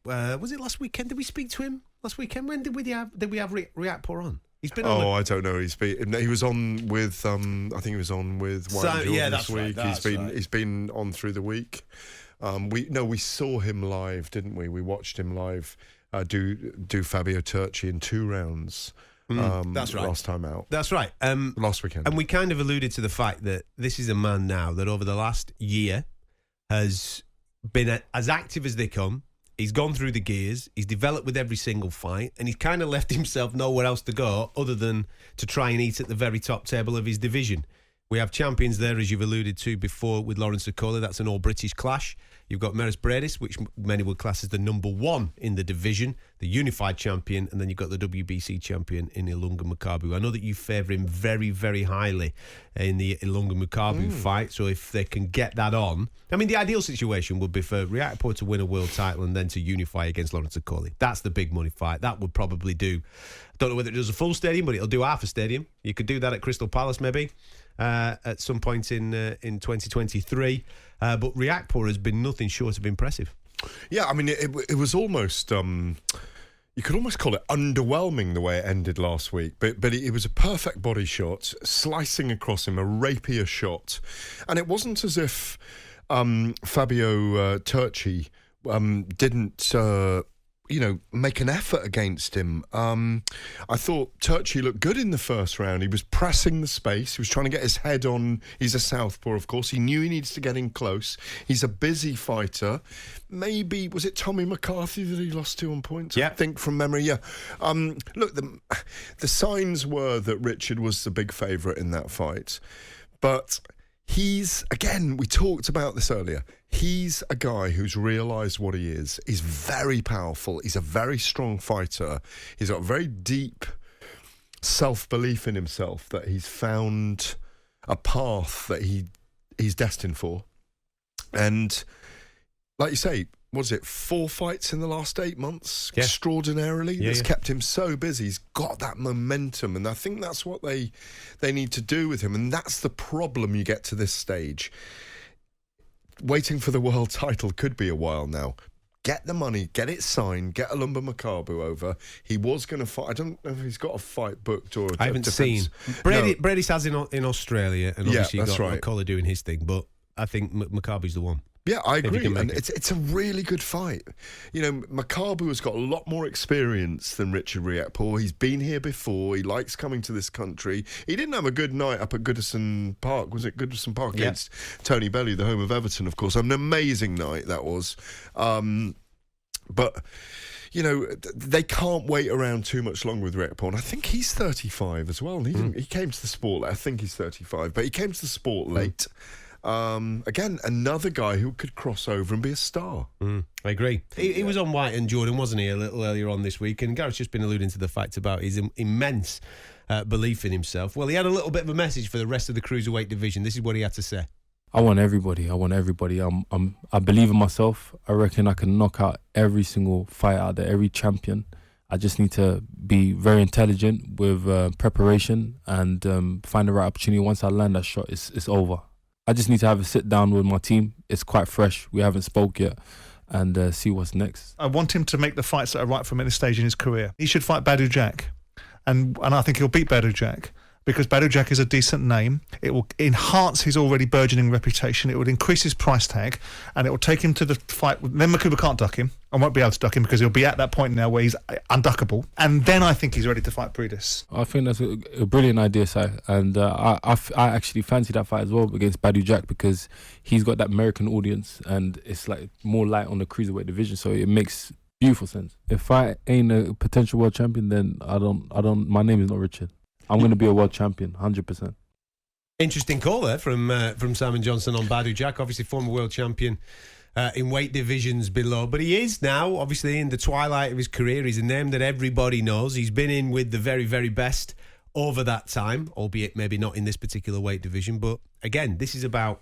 Was it last weekend? Did we speak to him last weekend? When did we have Riakporhe on? He's been on. I don't know. He was on with. I think he was on with White Jordan this week. He's been on through the week. We saw him live, didn't we? We watched him live do Fabio Turchi in 2 rounds. That's right. Last time out. That's right. Last weekend. And we kind of alluded to the fact that this is a man now that over the last year has been as active as they come. He's gone through the gears. He's developed with every single fight, and he's kind of left himself nowhere else to go other than to try and eat at the very top table of his division. We have champions there, as you've alluded to before, with Lawrence Okolie. That's an all-British clash. You've got Meris Bradis, which many would class as the number 1 in the division, the unified champion, and then you've got the WBC champion in Ilunga Makabu. I know that you favour him very, very highly in the Ilunga Makabu fight, so if they can get that on... I mean, the ideal situation would be for Riakporhe to win a world title and then to unify against Lawrence Okolie. That's the big money fight. That would probably do... I don't know whether it does a full stadium, but it'll do half a stadium. You could do that at Crystal Palace, maybe. At some point in 2023, but Riakporhe has been nothing short of impressive. Yeah, I mean, it was almost you could almost call it underwhelming the way it ended last week. But it was a perfect body shot, slicing across him, a rapier shot, and it wasn't as if Fabio Turchi didn't. Make an effort against him. I thought Turchi looked good in the first round. He was pressing the space. He was trying to get his head on. He's a southpaw, of course. He knew he needs to get in close. He's a busy fighter. Maybe, was it Tommy McCarthy that he lost to on points? Yeah. I think from memory, yeah. Look, the signs were that Richard was the big favourite in that fight. But he's, again, we talked about this earlier, he's a guy who's realised what he is. He's very powerful. He's a very strong fighter. He's got very deep self-belief in himself that he's found a path that he's destined for. And like you say, what is it, 4 fights in the last 8 months? Yeah. Extraordinarily. It's kept him so busy. He's got that momentum, and I think that's what they need to do with him. And that's the problem you get to this stage. Waiting for the world title could be a while now. Get the money, get it signed, get Ilunga Makabu over. He was going to fight. I don't know if he's got a fight booked or... I haven't seen. Brady's has in Australia, and obviously you've got Okolie doing his thing, but I think Makabu's the one. Yeah, I agree, and it's a really good fight. Makabu has got a lot more experience than Richard Riakporhe. He's been here before. He likes coming to this country. He didn't have a good night up at Goodison Park. Was it Goodison Park against Tony Bellew, the home of Everton, of course? An amazing night that was. But... they can't wait around too much longer with Riakporhe. And I think he's 35 as well. He came to the sport late. I think he's 35, but he came to the sport late. Again, another guy who could cross over and be a star. I agree. He was on White and Jordan, wasn't he, a little earlier on this week? And Gareth's just been alluding to the fact about his immense belief in himself. Well, he had a little bit of a message for the rest of the cruiserweight division. This is what he had to say. I want everybody. I believe in myself. I reckon I can knock out every single fight out there, every champion. I just need to be very intelligent with preparation and find the right opportunity. Once I land that shot, it's over. I just need to have a sit down with my team. It's quite fresh. We haven't spoke yet. And see what's next. I want him to make the fights that are right for him at this stage in his career. He should fight Badou Jack. And I think he'll beat Badou Jack. Because Badou Jack is a decent name. It will enhance his already burgeoning reputation. It would increase his price tag, and it will take him to the fight. Then Makabu can't duck him. I won't be able to duck him because he'll be at that point now where he's unduckable. And then I think he's ready to fight Bradis. I think that's a brilliant idea, Si. And I actually fancy that fight as well against Badou Jack because he's got that American audience, and it's like more light on the cruiserweight division, so it makes beautiful sense. If I ain't a potential world champion, then I don't. My name is not Richard. I'm going to be a world champion, 100%. Interesting call there from Simon Johnson on Badou Jack, obviously former world champion in weight divisions below. But he is now, obviously, in the twilight of his career. He's a name that everybody knows. He's been in with the very, very best over that time, albeit maybe not in this particular weight division. But again, this is about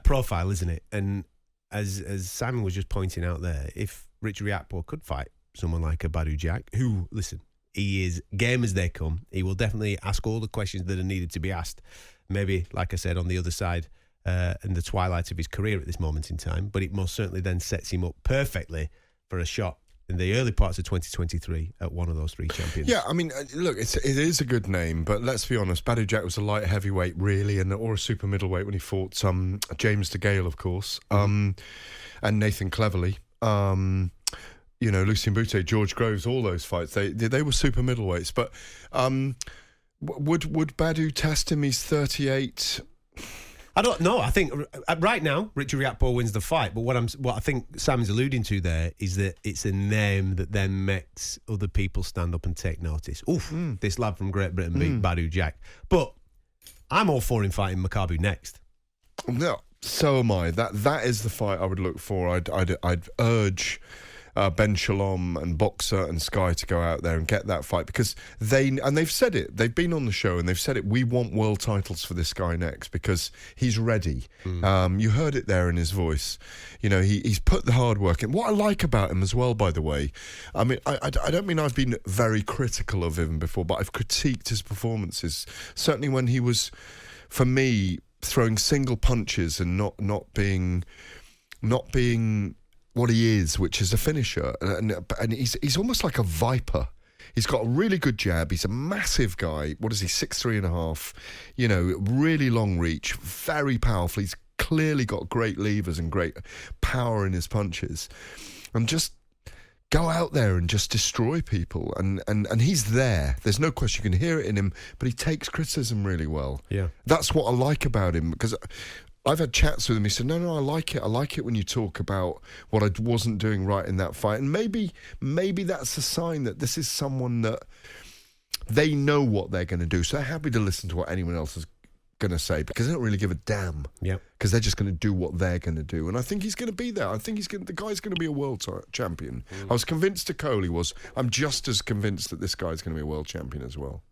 profile, isn't it? And as Simon was just pointing out there, if Richard Riakporhe could fight someone like a Badou Jack, who, listen, he is game as they come. He will definitely ask all the questions that are needed to be asked. Maybe, like I said, on the other side in the twilight of his career at this moment in time. But it most certainly then sets him up perfectly for a shot in the early parts of 2023 at one of those 3 champions. Yeah, I mean, look, it is a good name, but let's be honest, Badou Jack was a light heavyweight, really, or a super middleweight when he fought James DeGale, of course, and Nathan Cleverly. Lucien Boutte, George Groves, all those fights, they were super middleweights. But would Badou test him? He's 38. I don't know. I think right now Richard Riakporhe wins the fight. But what I think Sam's alluding to there is that it's a name that then makes other people stand up and take notice. This lad from Great Britain beat Badou Jack. But I'm all for him fighting Makabu next. No, so am I. That is the fight I would look for. I'd urge Ben Shalom and Boxer and Sky to go out there and get that fight, because they've said it. They've been on the show and they've said it. We want world titles for this guy next because he's ready. You heard it there in his voice. He's put the hard work in. What I like about him as well, by the way, I mean, I don't mean I've been very critical of him before, but I've critiqued his performances. Certainly when he was, for me, throwing single punches and not being what he is, which is a finisher, and he's almost like a viper. He's got a really good jab. He's a massive guy. What is he, 6'3.5"? Really long reach, very powerful. He's clearly got great levers and great power in his punches. And just go out there and just destroy people. And he's there. There's no question. You can hear it in him, but he takes criticism really well. Yeah, that's what I like about him, because I've had chats with him. He said, no, I like it. I like it when you talk about what I wasn't doing right in that fight. And maybe that's a sign that this is someone that they know what they're going to do. So they're happy to listen to what anyone else is going to say, because they don't really give a damn. Yeah. Because they're just going to do what they're going to do. And I think he's going to be there. I think the guy's going to be a world champion. I was convinced Coley was. I'm just as convinced that this guy's going to be a world champion as well.